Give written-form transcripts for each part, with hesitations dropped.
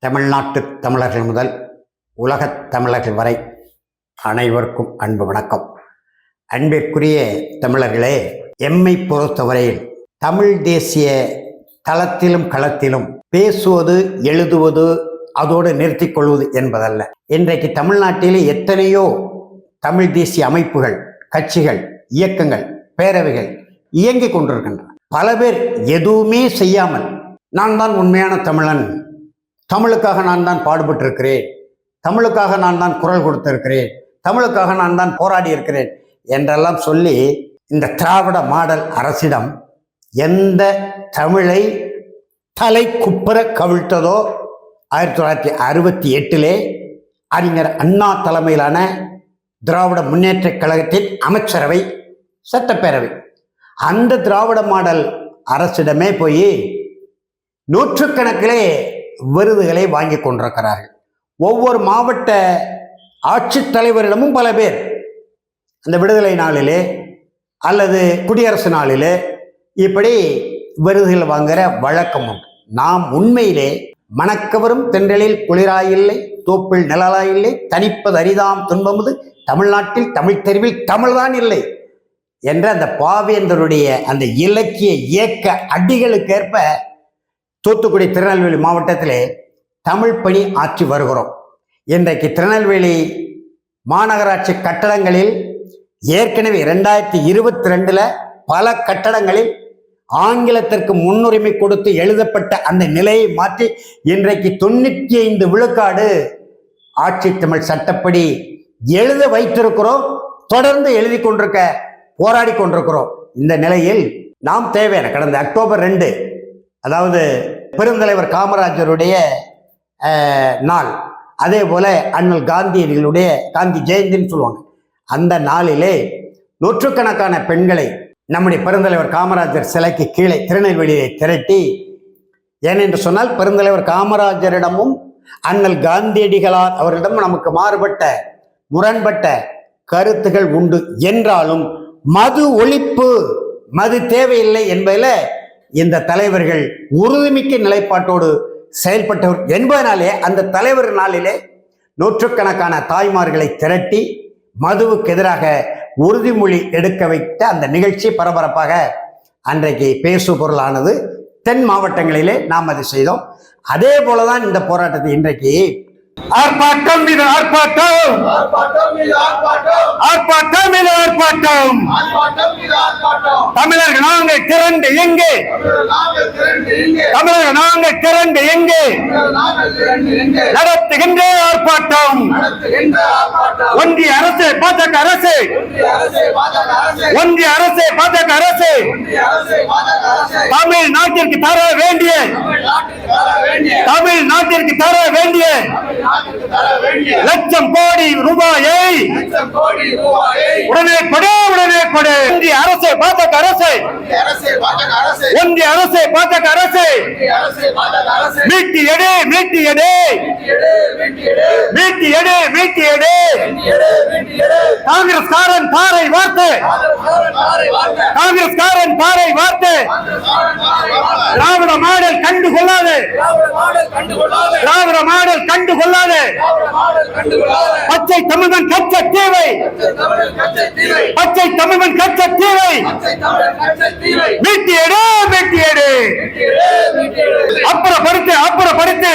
தமிழ்நாட்டு தமிழர்கள் முதல் உலகத் தமிழர்கள் வரை அனைவருக்கும் அன்பு வணக்கம். அன்பிற்குரிய தமிழர்களே, எம்மை பொறுத்தவரையில் தமிழ் தேசிய தளத்திலும் களத்திலும் பேசுவது, எழுதுவது, அதோடு நிறுத்திக் கொள்வது என்பதல்ல. இன்றைக்கு தமிழ்நாட்டிலே எத்தனையோ தமிழ் தேசிய அமைப்புகள், கட்சிகள், இயக்கங்கள், பேரவைகள் இயங்கிக் கொண்டிருக்கின்றன. பல பேர் எதுவுமே செய்யாமல் நான் தான் உண்மையான தமிழன், தமிழுக்காக நான் தான் பாடுபட்டிருக்கிறேன், தமிழுக்காக நான் தான் குரல் கொடுத்திருக்கிறேன், தமிழுக்காக நான் தான் போராடி இருக்கிறேன் என்றெல்லாம் சொல்லி இந்த திராவிட மாடல் அரசிடம் எந்த தமிழை தலை குப்புற கவிழ்த்ததோ 1968 அறிஞர் அண்ணா தலைமையிலான திராவிட முன்னேற்ற கழகத்தின் அமைச்சரவை, சட்டப்பேரவை, அந்த திராவிட மாடல் அரசிடமே போய் நூற்றுக்கணக்கிலே விருதுகளை வாங்கி கொண்டிருக்கிறார்கள். ஒவ்வொரு மாவட்ட ஆட்சித்தலைவரிடமும் பல பேர் அந்த விடுதலை நாளிலே அல்லது குடியரசு நாளிலே இப்படி விருதுகள் வாங்குகிற வழக்கம் உண்டு. நாம் உண்மையிலே மணக்கவரும் தென்றலில் குளிராயில்லை, தோப்பில் நிழலாயில்லை, தனிப்பது அரிதாம் துன்பமுது, தமிழ்நாட்டில் தமிழ் தெருவில் தமிழ்தான் இல்லை என்ற அந்த பாவேந்தருடைய அந்த இலக்கிய இயக்க அடிகளுக்கேற்ப தூத்துக்குடி, திருநெல்வேலி மாவட்டத்திலே தமிழ் பணி ஆற்றி வருகிறோம். இன்றைக்கு திருநெல்வேலி மாநகராட்சி கட்டடங்களில் ஏற்கனவே 2022 பல கட்டடங்களில் ஆங்கிலத்திற்கு முன்னுரிமை கொடுத்து எழுதப்பட்ட அந்த நிலையை மாற்றி இன்றைக்கு 95 விழுக்காடு ஆட்சி தமிழ் சட்டப்படி எழுத வைத்திருக்கிறோம். தொடர்ந்து எழுதி கொண்டிருக்க, போராடி கொண்டிருக்கிறோம். இந்த நிலையில் நாம் தேவையான கடந்த அக்டோபர் 2, அதாவது பெருந்தலைவர் காமராஜருடைய நாள், அதே போல அண்ணல் காந்தியடிகளுடைய காந்தி ஜெயந்தின்னு சொல்லுவாங்க, அந்த நாளிலே நூற்றுக்கணக்கான பெண்களை நம்முடைய பெருந்தலைவர் காமராஜர் சிலைக்கு கீழே திருநெல்வேலியை திரட்டி, ஏனென்று சொன்னால் பெருந்தலைவர் காமராஜரிடமும் அண்ணல் காந்தியடிகளார் அவர்களிடமும் நமக்கு மாறுபட்ட, முரண்பட்ட கருத்துகள் உண்டு என்றாலும் மது ஒழிப்பு, மது தேவையில்லை என்பதில் இந்த தலைவர்கள் உறுதிமிக்க நிலைப்பாட்டோடு செயல்பட்டவர் என்பதனாலே அந்த தலைவர் நாளிலே நூற்றுக்கணக்கான தாய்மார்களை திரட்டி மதுவுக்கு எதிராக உறுதிமொழி எடுக்க வைத்த அந்த நிகழ்ச்சி பரபரப்பாக அன்றைக்கு பேசு பொருளானது. தென் மாவட்டங்களிலே நாம் அதை செய்தோம். அதே போலதான் இந்த போராட்டத்தை இன்றைக்கு ஆர்ப்பாட்டம் மீது ஆர்ப்பாட்டம், ஆர்ப்பாட்டம் மீது ஆர்ப்பாட்டம், தமிழர்கள் நாங்கள் திரண்டு எங்கே, தமிழர்கள் நாங்கள் திரண்டு எங்கே நடத்துகின்ற ஆர்ப்பாட்டம். ஒன்றிய அரசு, பாஜக அரசு, ஒன்றிய அரசு, பாஜக அரசு தமிழ்நாட்டிற்கு தர வேண்டிய, தமிழ்நாட்டிற்கு தர வேண்டிய லட்சம் கோடி ரூபாயை உடனே கொடு, உடனே கொடு. ஒன்றிய அரசு, பாஜக அரசு, ஒன்றிய அரசு, பாஜக அரசு மீட்டி எடு, மீட்டி எடு, மீட்டி எடு, மீட்டி எடு. காங்கிரஸ்காரன் பாறை வார்த்தை, காங்கிரஸ்காரன் பாறை வார்த்தை. திராவிட மாடல் கண்டு கொள்ளாது, திராவிட மாடல் கண்டு கொள்ளாது. பச்சை தமிழன் கச்ச தேவை, பச்சை தமிழன் கச்ச தேவை. மீட்டி எடு, மீட்டி எடு. அப்புறப்படுத்து, அப்புறப்படுத்து.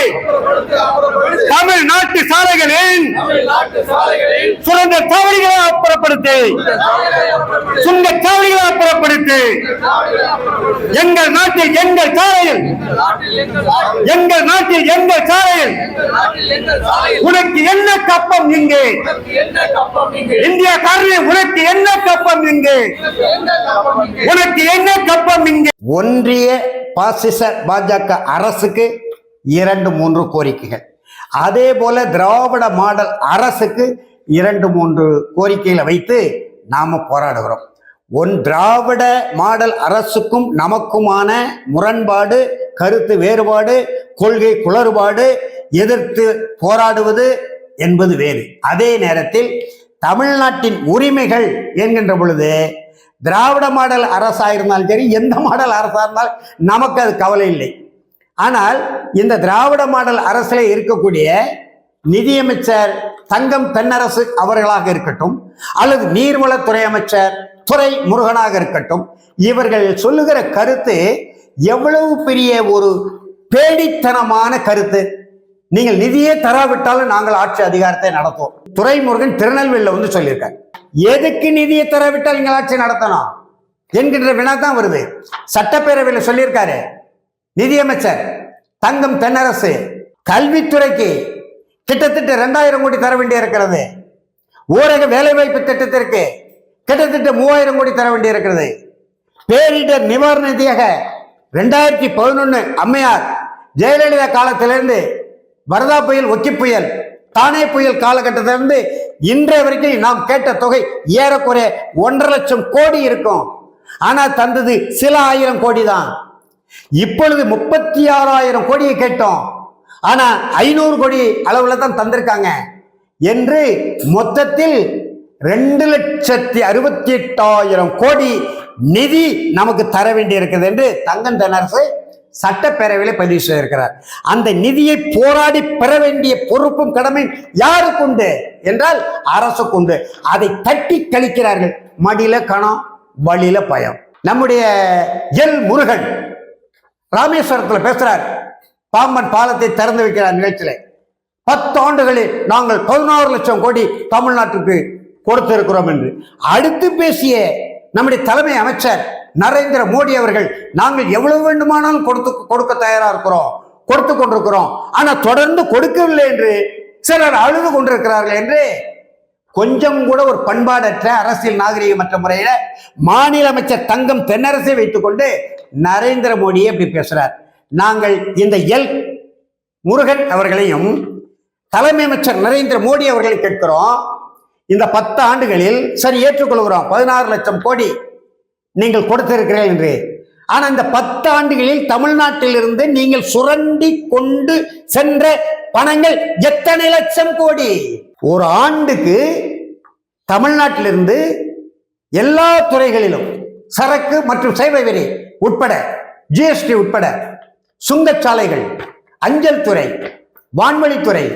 தமிழ்நாட்டு சாலைகளின் சுரங்க சாவடிகளை அப்புறப்படுத்து, சுங்க சாவடிகளை அப்புறப்படுத்து. எங்கள் நாட்டில் எங்கள் சாலையில், எங்கள் நாட்டில் எங்கள் சாலையில் உனக்கு என்ன கப்பம் இங்கே, இந்தியா காரனே உனக்கு என்ன கப்பம் இங்கே, உனக்கு என்ன கப்பம் இங்கே. ஒன்றிய பாசிச பாஜக அரசுக்கு 2-3 கோரிக்கைகள், அதே போல திராவிட மாடல் அரசுக்கு 2-3 கோரிக்கைகளை வைத்து நாம போராடுகிறோம். திராவிட மாடல் அரசுக்கும் நமக்குமான முரண்பாடு, கருத்து வேறுபாடு, கொள்கை குளறுபாடு, எதிர்த்து போராடுவது என்பது வேறு. அதே நேரத்தில் தமிழ்நாட்டின் உரிமைகள் என்கின்ற பொழுது திராவிட மாடல் அரசா இருந்தாலும் சரி, எந்த மாடல் அரசா இருந்தாலும் நமக்கு அது கவலை இல்லை. ஆனால் இந்த திராவிட மாடல் அரசிலே இருக்கக்கூடிய நிதியமைச்சர் தங்கம் தென்னரசு அவர்களாக இருக்கட்டும், அல்லது நீர்வளத்துறை அமைச்சர் துரை முருகனாக இருக்கட்டும், இவர்கள் சொல்லுகிற கருத்து எவ்வளவு பெரிய ஒரு பேடித்தனமான கருத்து. நீங்கள் நிதியே தராவிட்டாலும் நாங்கள் ஆட்சி அதிகாரத்தை நடத்துவோம். துரைமுருகன் திருநெல்வேலியில் வந்து சொல்லியிருக்கார். எதுக்கு நிதியை தராவிட்டால் நீங்கள் ஆட்சி நடத்தணும் என்கின்ற வினா தான் வருது. சட்டப்பேரவையில் சொல்லியிருக்காரு நிதியமைச்சர் தங்கம் தென்னரசு. கல்வித்துறைக்கு கிட்டத்தட்ட 2000 கோடி தர வேண்டி இருக்கிறது. ஊரக வேலைவாய்ப்பு திட்டத்திற்கு கிட்டத்தட்ட 3000 கோடி தர வேண்டி இருக்கிறது. பேரிடர் நிவாரண நிதியாக 2011 அம்மையார் ஜெயலலிதா காலத்திலிருந்து வரதா புயல், ஒக்கி புயல், தானே புயல் காலகட்டத்திலிருந்து இன்றைய வரைக்கும் நாம் கேட்ட தொகை ஏறக்குறைய 1.5 லட்சம் கோடி இருக்கும். ஆனா தந்தது சில ஆயிரம் கோடி தான். இப்பொழுது 36,000 கோடியை கேட்டோம், ஆனா 500 கோடி அளவுல தான் தந்திருக்காங்க என்று மொத்தத்தில் 2,68,000 கோடி நிதி நமக்கு தர வேண்டி இருக்குது என்று தங்கம் தென்னரசு சட்டப்பேரவையில் பதிவு செய்திருக்கிறார். அந்த நிதியை போராடி பெற வேண்டிய பொறுப்பும் கடமையும் யாருக்கு உண்டு என்றால் அரசுக்கு உண்டு. அதை தட்டி கழிக்கிறார்கள். மடியில கணம், வழியில பயம். நம்முடைய எல் முருகன் ராமேஸ்வரத்தில் பேசுறார். பாம்பன் பாலத்தை திறந்து வைக்கிறார் நிகழ்ச்சியில. 10 ஆண்டுகளில் நாங்கள் 16 லட்சம் கோடி தமிழ்நாட்டுக்கு கொடுத்திருக்கிறோம் என்று. அடுத்து பேசிய நம்முடைய தலைமை அமைச்சர் நரேந்திர மோடி அவர்கள், நாங்கள் எவ்வளவு வேண்டுமானாலும் கொடுக்க தயாரா இருக்கிறோம், கொடுத்து கொண்டிருக்கிறோம், ஆனா தொடர்ந்து கொடுக்கவில்லை என்று சிலர் அழுது கொண்டிருக்கிறார்கள் என்று கொஞ்சம் கூட ஒரு பண்பாடற்ற அரசியல் நாகரிகமற்ற முறையில மாநில அமைச்சர் தங்கம் தென்னரசை வைத்துக் கொண்டு நரேந்திர மோடியை இப்படி பேசுறார். நாங்கள் இந்த எல் முருகன் அவர்களையும் தலைமை அமைச்சர் நரேந்திர மோடி அவர்களை கேட்கிறோம். இந்த 10 ஆண்டுகளில் சரி ஏற்றுக்கொள்கிறோம் 16 லட்சம் கோடி நீங்கள் கொடுத்திருக்கிறீர்கள் என்று. ஆனா இந்த 10 ஆண்டுகளில் தமிழ்நாட்டிலிருந்து நீங்கள் சுரண்டி கொண்டு சென்ற பணங்கள் எத்தனை லட்சம் கோடி? ஒரு ஆண்டுக்கு தமிழ்நாட்டிலிருந்து எல்லா துறைகளிலும் சரக்கு மற்றும் சேவை வரி உட்பட, ஜிஎஸ்டி உட்பட, சுங்கச்சாலைகள், அஞ்சல் துறை, வான்வழித்துறை,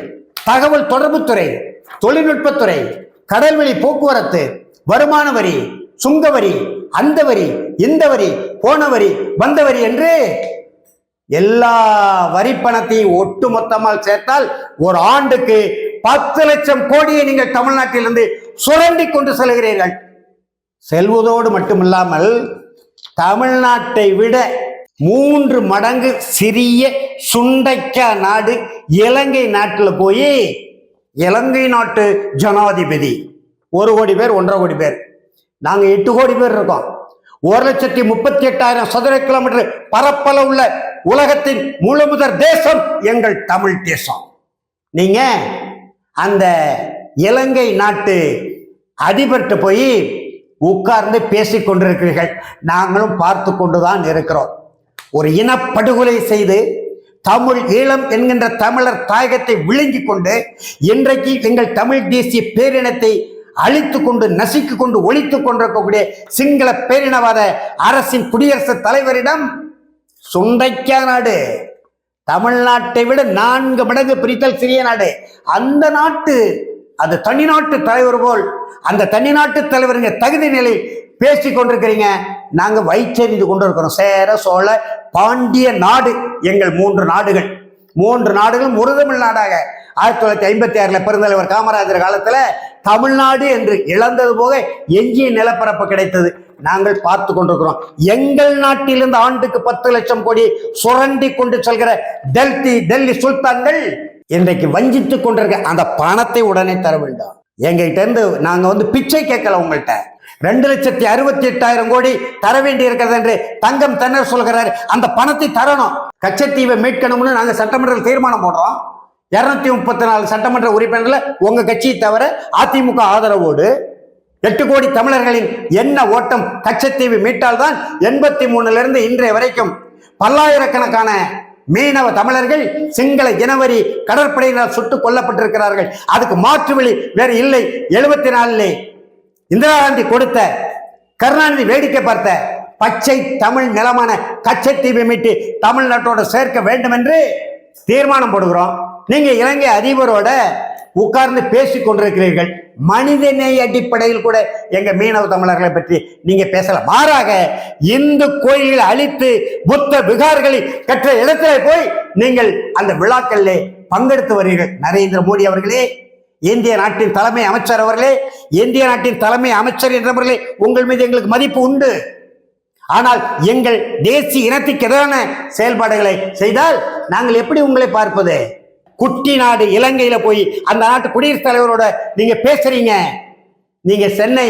தகவல் தொடர்புத்துறை, தொழில்நுட்பத்துறை, கடல்வெளி போக்குவரத்து, வருமான வரி, சுங்க வரி, அந்த வரி, இந்த வரி, போன வரி, வந்த வரி என்று எல்லா வரி பணத்தையும் ஒட்டு மொத்தமாக சேர்த்தால் ஒரு ஆண்டுக்கு 10 லட்சம் கோடியை நீங்கள் தமிழ்நாட்டிலிருந்து சுரண்டி கொண்டு செல்கிறீர்கள். செல்வதோடு மட்டுமில்லாமல் தமிழ்நாட்டை விட 3 மடங்கு சிறிய சுண்டைக்கா நாடு இலங்கை நாட்டில் போய் இலங்கை நாட்டு ஜனாதிபதி 1 கோடி பேர், 1.5 கோடி பேர், நாங்க 8 கோடி பேர் இருக்கோம். 1,38,000 சதுர கிலோமீட்டர் பரப்பளவு உள்ள உலகத்தின் முதற் தேசம் எங்கள் தமிழ் தேசம். நீங்க அந்த இலங்கை நாட்டு அதிபர்கிட்ட போய் உட்கார்ந்து பேசிக் கொண்டிருக்கிறீர்கள். நாங்களும் பார்த்து கொண்டுதான் இருக்கிறோம். ஒரு இனப்படுகொலை செய்து தமிழ் ஈழம் என்கின்ற தமிழர் தாயகத்தை விழுங்கி கொண்டு இன்றைக்கு எங்கள் தமிழ் தேசிய பேரினத்தை அழித்து கொண்டு நசிக்கு கொண்டு ஒழித்து கொண்டிருக்கக்கூடிய சிங்கள பேரினவாத அரசின் குடியரசுத் தலைவரிடம் சுண்டைக்கா நாடு, தமிழ்நாட்டை விட 4 மடங்கு பிரித்தல் சிறிய நாடு, அந்த நாட்டு அது தனி நாட்டு தலைவர் போல் அந்த தனி நாட்டு தலைவருங்க தகுதி நிலை பேசி கொண்டிருக்கிறீங்க. நாங்க வைச்செறிந்து கொண்டிருக்கிறோம். சேர, சோழ, பாண்டிய நாடு எங்கள் 3 நாடுகள். 3 நாடுகளும் ஒரு தமிழ் நாடாக 1956 பெருந்தலைவர் காமராஜர் காலத்துல தமிழ்நாடு என்று இழந்தது போக எஞ்சிய நிலப்பரப்பு கிடைத்தது. நாங்கள் பார்த்து கொண்டிருக்கிறோம். எங்கள் நாட்டிலிருந்து ஆண்டுக்கு 10 லட்சம் கோடி சுரண்டி கொண்டு செல்கிற டெல்லி சுல்தான்கள் இன்றைக்கு வஞ்சித்துக் கொண்டிருக்க அந்த பணத்தை உடனே தர வேண்டும். எங்ககிட்ட இருந்து நாங்க பிச்சை கேட்கல. உங்கள்கிட்ட 2,68,000 கோடி தர வேண்டி இருக்கிறது என்று தங்கம் தென்னரசு சொல்கிறார். அந்த பணத்தை தரணும். கச்சத்தீவை மீட்கணும்னு நாங்க சட்டமன்றத்தில் தீர்மானம் போடுறோம். 234 சட்டமன்ற உறுப்பினர்களை உங்க கட்சியை தவிர அதிமுக ஆதரவோடு 8 கோடி தமிழர்களின் என்ன ஓட்டம் கச்சத்தீவு மீட்டால்தான் 83 இன்றைய வரைக்கும் பல்லாயிரக்கணக்கான மீனவ தமிழர்கள் சிங்கள இனவரி கடற்படையினால் சுட்டுக் கொல்லப்பட்டிருக்கிறார்கள். அதுக்கு மாற்று வழி வேறு இல்லை. 74 இந்திரா காந்தி கொடுத்த, கருணாநிதி வேடிக்கை பார்த்த பச்சை தமிழ் நிலமான கச்சத்தீவை மீட்டு தமிழ்நாட்டோட சேர்க்க வேண்டும் என்று தீர்மானம் போடுகிறோம். நீங்க இலங்கை அதிபரோட உட்கார்ந்து பேசிக் கொண்டிருக்கிறீர்கள். மனிதநேய அடிப்படையில் கூட எங்க மீனவ தமிழர்களை பற்றி நீங்க பேசல. மாறாக இந்து கோயில்களை அழித்து புத்த விகார்களை கற்ற இடத்துல போய் நீங்கள் அந்த விழாக்களிலே பங்கெடுத்து வருகிறீர்கள். நரேந்திர மோடி அவர்களே, இந்திய நாட்டின் தலைமை அமைச்சர் அவர்களே, இந்திய நாட்டின் தலைமை அமைச்சர் என்றவர்களே, உங்கள் மீது எங்களுக்கு மதிப்பு உண்டு. ஆனால் எங்கள் தேசிய இனத்துக்கு எதிரான செயல்பாடுகளை செய்தால் நாங்கள் எப்படி உங்களை பார்ப்பது? குட்டி நாடு இலங்கையில போய் அந்த நாட்டு குடியரசுத் தலைவரோட நீங்க பேசுறீங்க. நீங்க சென்னை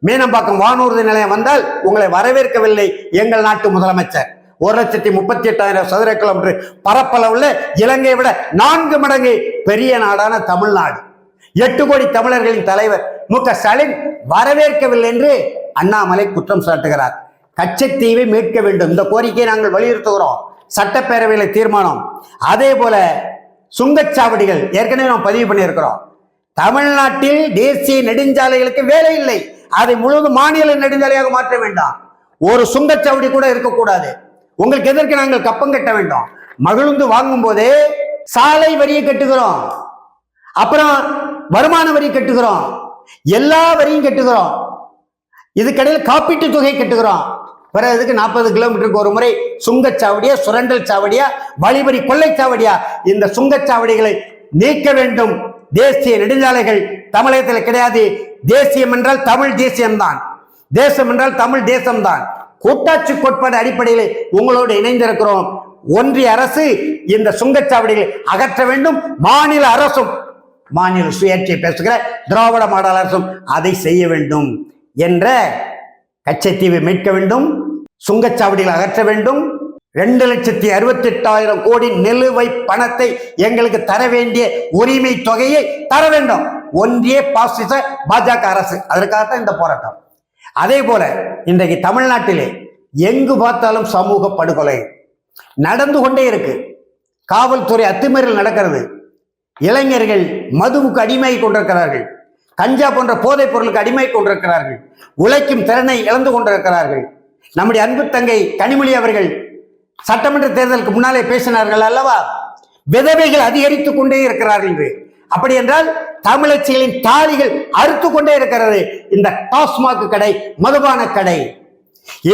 மீனம்பாக்கம் வானூர்தி நிலையம் வந்தால் உங்களை வரவேற்கவில்லை எங்கள் நாட்டு முதலமைச்சர். 1,38,000 சதுர கிலோமீட்டர் பரப்பளவுள்ள இலங்கையை விட 4 மடங்கு பெரிய நாடான தமிழ்நாடு, 8 கோடி தமிழர்களின் தலைவர் மு.க. ஸ்டாலின் வரவேற்கவில்லை என்று அண்ணாமலை குற்றம் சாட்டுகிறார். கச்சத்தீவை மீட்க வேண்டும், இந்த கோரிக்கையை நாங்கள் வலியுறுத்துகிறோம். சட்டப்பேரவையில் தீர்மானம். அதே போல சுங்கச்சாவடிகள் ஏற்கனவே நாம் பதிவு பண்ணியிருக்கிறோம். தமிழ்நாட்டில் தேசிய நெடுஞ்சாலைகளுக்கு வேலை இல்லை, அதை முழுவதும் மாநில நெடுஞ்சாலையாக மாற்ற வேண்டாம். ஒரு சுங்கச்சாவடி கூட இருக்கக்கூடாது. உங்களுக்கு எதற்கு நாங்கள் கப்பம் கட்ட வேண்டும்? மகிழ்ந்து வாங்கும் போதே சாலை வரியை கட்டுகிறோம், அப்புறம் வருமான வரி கட்டுகிறோம், எல்லா வரியும் கட்டுகிறோம். இதுக்கடையில் காப்பீட்டு தொகை கட்டுகிறோம். பிறகு இதுக்கு 40 கிலோமீட்டருக்கு ஒரு முறை சுங்கச்சாவடியா, சுரண்டல் சாவடியா, வழிபறி கொள்ளைச்சாவடியா? இந்த சுங்கச்சாவடிகளை நீக்க வேண்டும். தேசிய நெடுஞ்சாலைகள் தமிழகத்தில் கிடையாது. தேசியம் என்றால் தமிழ் தேசியம்தான், தேசம் என்றால் தமிழ் தேசம்தான். கூட்டாட்சி கோட்பாடு அடிப்படையில் உங்களோடு இணைந்திருக்கிறோம். ஒன்றிய அரசு இந்த சுங்கச்சாவடிகளை அகற்ற வேண்டும். மாநில அரசும், மாநில சுயாட்சியை பேசுகிற திராவிட மாடல் அரசும் அதை செய்ய வேண்டும். என்ற கச்சத்தீவை மீட்க வேண்டும், சுங்கச்சாவடிகளை அகற்ற வேண்டும். 2,68,000 கோடி நிலுவை பணத்தை எங்களுக்கு தர வேண்டிய உரிமை தொகையை தர வேண்டும் ஒன்றிய பாசிச பாஜக அரசு. அதற்காகத்தான் இந்த போராட்டம். அதே போல இன்றைக்கு தமிழ்நாட்டிலே எங்கு பார்த்தாலும் சமூக படுகொலை நடந்து கொண்டே இருக்கு. காவல்துறை அத்துமீறல் நடக்கிறது. இளைஞர்கள் மதுவுக்கு அடிமை கொண்டிருக்கிறார்கள், கஞ்சா போன்ற போதைப் பொருளுக்கு அடிமை கொண்டிருக்கிறார்கள், உழைக்கும் திறனை இழந்து கொண்டிருக்கிறார்கள். நம்முடைய அன்பு தங்கை கனிமொழி அவர்கள் சட்டமன்ற தேர்தலுக்கு முன்னாலே பேசினார்கள் அல்லவா, விதவைகள் அதிகரித்துக் கொண்டே இருக்கிறார்கள் என்று. அப்படி என்றால் தமிழச்சிகளின் தாலிகள் அறுத்து கொண்டே இருக்கிறது இந்த டாஸ்மாக் கடை, மதுபான கடை.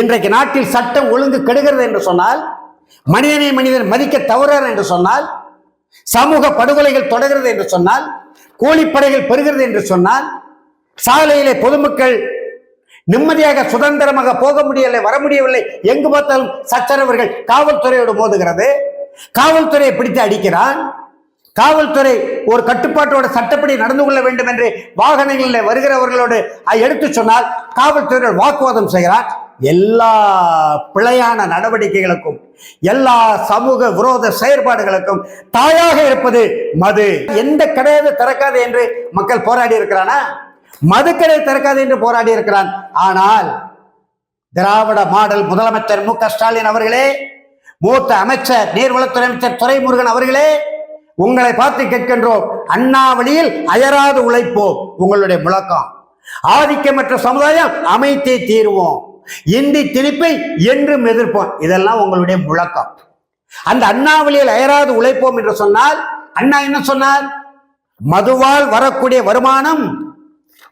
இன்றைக்கு நாட்டில் சட்டம் ஒழுங்கு கெடுகிறது என்று சொன்னால், மனிதனை மனிதன் மதிக்க தவறார் என்று சொன்னால், சமூக படுகொலைகள் தொடர்கிறது என்று சொன்னால், கூலிப்படைகள் பெறுகிறது என்று சொன்னால், சாலையிலே பொதுமக்கள் நிம்மதியாக சுதந்திரமாக போக முடியவில்லை, வர முடியவில்லை, எங்கு பார்த்தாலும் சச்சரவர்கள் காவல்துறையோடு மோதுகிறது. காவல்துறையை பிடித்து அடிக்கிறான். காவல்துறை ஒரு கட்டுப்பாட்டோட சட்டப்படி நடந்து கொள்ள வேண்டும் என்று வாகனங்களில் வருகிறவர்களோடு எடுத்து சொன்னால் காவல்துறையோடு வாக்குவாதம் செய்கிறான். எல்லா பிழையான நடவடிக்கைகளுக்கும், எல்லா சமூக விரோத செயற்பாடுகளுக்கும் தாயாக இருப்பது மது. எந்த கடையை திறக்காது என்று மக்கள் போராடி இருக்கிறானா? மதுக்கடை திறக்காது என்று போராடி இருக்கிறான். ஆனால் திராவிட மாடல் முதலமைச்சர் மு.க. ஸ்டாலின் அவர்களே, மூத்த அமைச்சர் நீர்வளத்துறை அமைச்சர் துரைமுருகன் அவர்களே, உங்களை பார்த்து கேட்கின்றோம். அண்ணா வழியில் அயராது உழைப்போம் உங்களுடைய முழக்கம். ஆதிக்கமற்ற சமுதாயம் அமைத்தே தீர்வோம், இந்தி திணிப்பை என்றும் எதிர்ப்போம், இதெல்லாம் உங்களுடைய முழக்கம். அந்த அண்ணா வழியில் அயராது உழைப்போம் என்று சொன்னால் அண்ணா என்ன சொன்னார்? மதுவால் வரக்கூடிய வருமானம்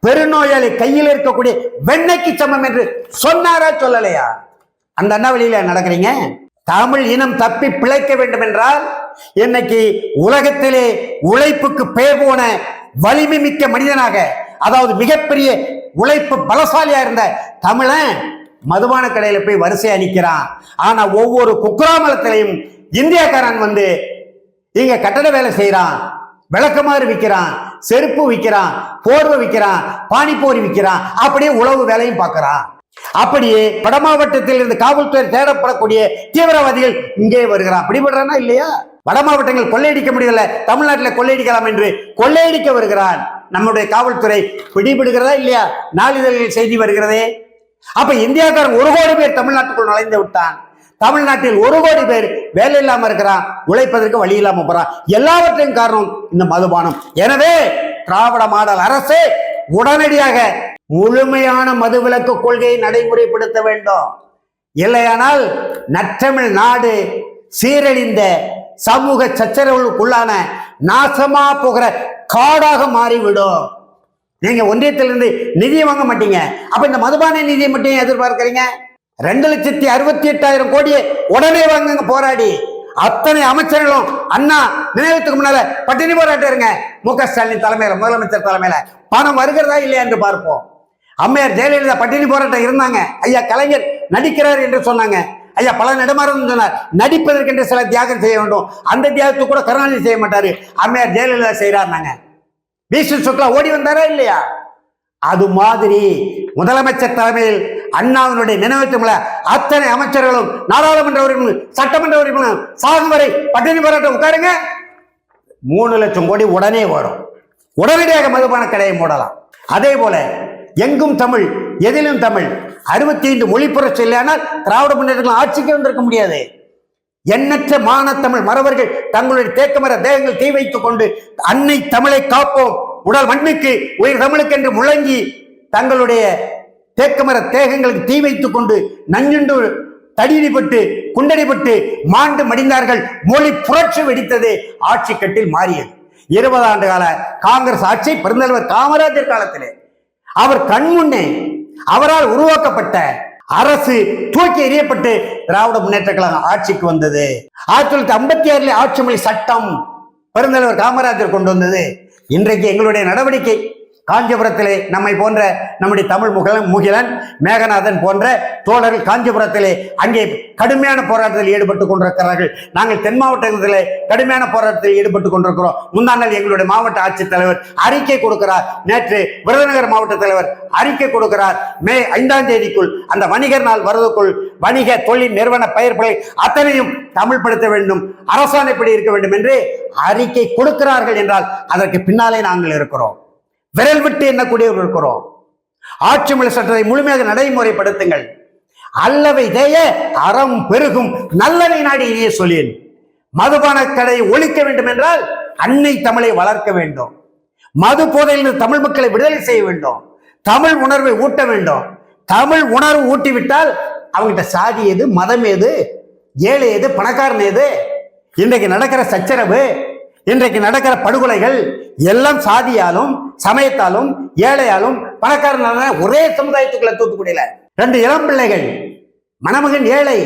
பெருநோயாளி கையில் இருக்கக்கூடிய வெண்ணெய்க்கு சமம் என்று சொன்னாரா, சொல்லலையா? அந்த அண்ணா வழியில நடக்கிறீங்க. தமிழ் இனம் தப்பி பிழைக்க வேண்டும் என்றால் இன்னைக்கு உலகத்திலே உழைப்புக்கு பெயர் போன வலிமை மிக்க மனிதனாக, அதாவது மிகப்பெரிய உழைப்பு பலசாலியா இருந்த தமிழன் மதுபான கடையில போய் வரிசையா நிற்கிறான். ஆனா ஒவ்வொரு குக்கிராமலத்திலையும் இந்தியாக்காரன் வந்து இங்க கட்டட வேலை செய்யறான், விளக்கமாறு விற்கிறான், செருப்பு விற்கிறான், போர்வை விற்கிறான், பானிபூரி விற்கிறான், அப்படியே உழவு வேலையும் பார்க்கிறான். அப்படியே வட மாவட்டத்தில் இருந்து காவல்துறை தேடப்படக்கூடிய தீவிரவாதிகள் இங்கே வருகிறான். அப்படிப்படுறானா இல்லையா? வட மாவட்டங்கள் கொள்ளையடிக்க முடியல, தமிழ்நாட்டில் கொள்ளையடிக்கலாம் என்று கொள்ளையடிக்க வருகிறான். நம்முடைய காவல்துறை பிடிபடுகிறதா இல்லையா? நாளிதழில் செய்தி வருகிறதே. அப்ப இந்தியாக்காரன் 1 கோடி பேர் தமிழ்நாட்டுக்குள் நுழைந்து விட்டான். தமிழ்நாட்டில் 1 கோடி பேர் வேலை இல்லாம இருக்கிறான், உழைப்பதற்கு வழி இல்லாம போறான். எல்லாவற்றையும் காரணம் இந்த மதுபானம். எனவே திராவிட மாடல் அரசு உடனடியாக முழுமையான மதுவிலக்கு கொள்கையை நடைமுறைப்படுத்த வேண்டும். இல்லையானால் நற்றமிழ் நாடு சீரழிந்த சமூக சச்சரவுகளுக்குள்ளான நாசமா போகிற காடாக மாறிவிடும். நீங்க ஒன்றியத்திலிருந்து நிதியை வாங்க மாட்டீங்க, அப்ப இந்த மதுபான நிதியை மட்டும் எதிர்பார்க்கிறீங்க? 2,68,000 கோடியை உடனே வாங்குங்க போராடி. அத்தனை அமைச்சர்களும் அண்ணா நினைவுக்கு முன்னால பட்டினி போராட்டம் இருங்க. மு.க. ஸ்டாலின் தலைமையில, முதலமைச்சர் தலைமையில பணம் வருகிறதா இல்லையா என்று பார்ப்போம். அம்மையார் ஜெயலலிதா பட்டினி போராட்டம் இருந்தாங்க. ஐயா கலைஞர் நடிக்கிறார் என்று சொன்னாங்க. ஐயா பல நெடுமாறன் சொன்னார், நடிப்பதற்கென்று சில தியாகம் செய்ய வேண்டும். அந்த தியாகத்தை கூட கருணாநிதி செய்ய மாட்டாரு, அம்மையார் ஜெயலலிதா செய்யறாருனாங்க. பீஷ்ம சுக்லா ஓடி வந்தாரா இல்லையா? அது மாதிரி முதலமைச்சர் தலைமையில் அண்ணாவினுடைய நினைவகத்துல அத்தனை அமைச்சர்களும், நாடாளுமன்ற உறுப்பினர், சட்டமன்ற உறுப்பினர் சாகும் வரை பட்டினி போராட்டம் உட்காருங்க. 3 லட்சம் கோடி உடனே வரும். உடனடியாக மதுபான கடையை மூடலாம். அதே போல எங்கும் தமிழ், எதிலும் தமிழ், 65 மொழி புரட்சி இல்லையானால் திராவிட முன்னேற்றங்கள் ஆட்சிக்கு வந்திருக்க முடியாது. எண்ணற்ற மானத்தமிழ் மறவர்கள் தங்களுடைய தேக்கமர தேகங்கள் தீ வைத்துக் கொண்டு அன்னை தமிழை காப்போம், உடல் மண்ணுக்கு உயிர் தமிழுக்கு என்று முழங்கி தங்களுடைய தேக்கமர தேகங்களுக்கு தீ வைத்துக் கொண்டு நஞ்சுண்டு தடியடிப்பட்டு குண்டடிப்பட்டு மாண்டு மடிந்தார்கள். மொழி புரட்சி வெடித்தது, ஆட்சி கட்டில் மாறியது. 20 ஆண்டு கால காங்கிரஸ் ஆட்சி பெருந்தலைவர் காமராஜர் காலத்திலே அவர் கண்முன்னே அவரால் உருவாக்கப்பட்ட அரசு தூக்கி எறியப்பட்டு திராவிட முன்னேற்ற கழகம் ஆட்சிக்கு வந்தது. 1956 ஆட்சி மொழி சட்டம் பெருந்தலைவர் காமராஜர் கொண்டு வந்தது. இன்றைக்கு எங்களுடைய நடவடிக்கை காஞ்சிபுரத்திலே நம்மை போன்ற நம்முடைய தமிழ் முகிலன் மேகநாதன் போன்ற தோழர்கள் காஞ்சிபுரத்திலே அங்கே கடுமையான போராட்டத்தில் ஈடுபட்டுக் கொண்டிருக்கிறார்கள். நாங்கள் தென் மாவட்டத்திலே கடுமையான போராட்டத்தில் ஈடுபட்டுக் கொண்டிருக்கிறோம். முந்தா நாள் எங்களுடைய மாவட்ட ஆட்சித்தலைவர் அறிக்கை கொடுக்கிறார். நேற்று விருதுநகர் மாவட்ட தலைவர் அறிக்கை கொடுக்கிறார். மே 5ஆம் தேதிக்குள் அந்த வணிகர் நாள் வருவதற்குள் வணிக தொழில் நிறுவன பெயர்களை அத்தனையும் தமிழ் படுத்த வேண்டும், அரசாணைப்படி இருக்க வேண்டும் என்று அறிக்கை கொடுக்கிறார்கள் என்றால் அதற்கு பின்னாலே நாங்கள் இருக்கிறோம். விரல் விட்டு எண்ணக்கூடியவர்கள் இருக்கிறோம். ஆட்சி மொழி சட்டத்தை முழுமையாக நடைமுறைப்படுத்துங்கள். அல்லவை தேய அறம் பெருகும் நல்லவை நாடி இனிய சொல்லேன். மதுபான கடையை ஒழிக்க வேண்டும் என்றால் அன்னை தமிழை வளர்க்க வேண்டும். மது போதையில் தமிழ் மக்களை விடுதலை செய்ய வேண்டும். தமிழ் உணர்வை ஊட்ட வேண்டும். தமிழ் உணர்வு ஊட்டிவிட்டால் அவங்ககிட்ட சாதி எது, மதம் எது, ஏழை எது, பணக்காரன் எது? இன்றைக்கு நடக்கிற சச்சரவு, இன்றைக்கு நடக்கிற படுகொலைகள் எல்லாம் சாதியாலும் சமயத்தாலும் ஏழையாலும் பணக்காரனால ஒரே சமுதாயத்துக்குள்ள தூத்துக்குடியில 2 இளம் பிள்ளைகள், மணமகன் ஏழை,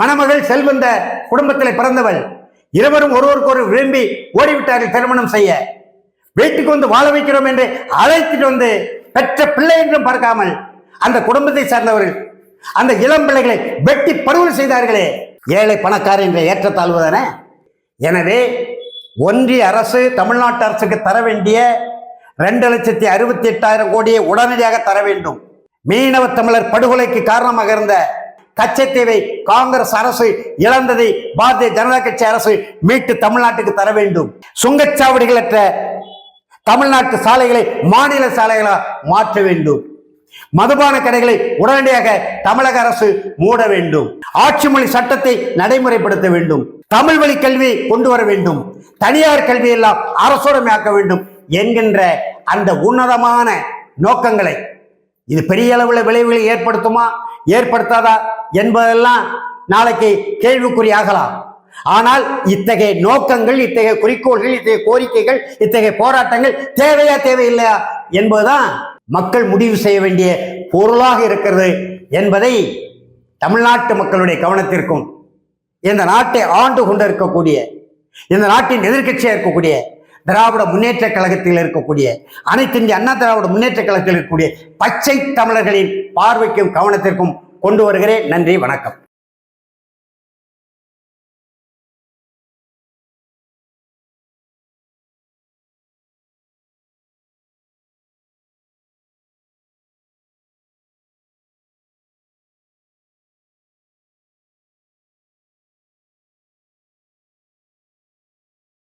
மணமகள் செல்வந்த குடும்பத்தில் பிறந்தவள், இருவரும் ஒருவருக்கு விரும்பி ஓடிவிட்டார்கள் திருமணம் செய்ய. வீட்டுக்கு வந்து வாழ வைக்கிறோம் என்று அழைத்துட்டு வந்து பெற்ற பிள்ளை என்றும் பார்க்காமல் அந்த குடும்பத்தை சார்ந்தவர்கள் அந்த இளம் பிள்ளைகளை வெட்டி படுகொலை செய்தார்களே. ஏழை பணக்காரர் என்ற ஏற்றத்தாழ்வு தானே. எனவே ஒன்றிய அரசு தமிழ்நாட்டு அரசுக்கு தர வேண்டிய 2,68,000 கோடியை உடனடியாக தர வேண்டும். மீனவ தமிழர் படுகொலைக்கு காரணமாக இருந்த கச்சத்தீவை காங்கிரஸ் அரசு இழந்ததை பாரதிய ஜனதா கட்சி அரசு மீட்டு தமிழ்நாட்டுக்கு தர வேண்டும். சுங்கச்சாவடிகளற்ற தமிழ்நாட்டு சாலைகளை மாநில சாலைகளாக மாற்ற வேண்டும். மதுபான கடைகளை உடனடியாக தமிழக அரசு மூட வேண்டும். ஆட்சி மொழி சட்டத்தை நடைமுறைப்படுத்த வேண்டும். தமிழ் வழி கல்வியை கொண்டு வர வேண்டும். தனியார் கல்வி எல்லாம் அரசுடைமையாக்க வேண்டும் என்கின்ற அந்த உன்னதமான நோக்கங்களை, இது பெரிய அளவில் விளைவுகளை ஏற்படுத்துமா ஏற்படுத்தாதா என்பதெல்லாம் நாளைக்கு கேள்விக்குறியாகலாம். ஆனால் இத்தகைய நோக்கங்கள், இத்தகைய குறிக்கோள்கள், இத்தகைய கோரிக்கைகள், இத்தகைய போராட்டங்கள் தேவையா தேவையில்லையா என்பதுதான் மக்கள் முடிவு செய்ய வேண்டிய பொருளாக இருக்கிறது என்பதை தமிழ்நாட்டு மக்களுடைய கவனத்திற்கும், இந்த நாட்டை ஆண்டு கொண்டிருக்கக்கூடிய, இந்த நாட்டின் எதிர்க்கட்சியாக இருக்கக்கூடிய திராவிட முன்னேற்ற கழகத்தில் இருக்கக்கூடிய அனைத்து இந்திய அண்ணா திராவிட முன்னேற்ற கழகத்தில் இருக்கக்கூடிய பச்சை தமிழர்களின் பார்வைக்கும் கவனத்திற்கும் கொண்டு வருகிறேன். நன்றி, வணக்கம்.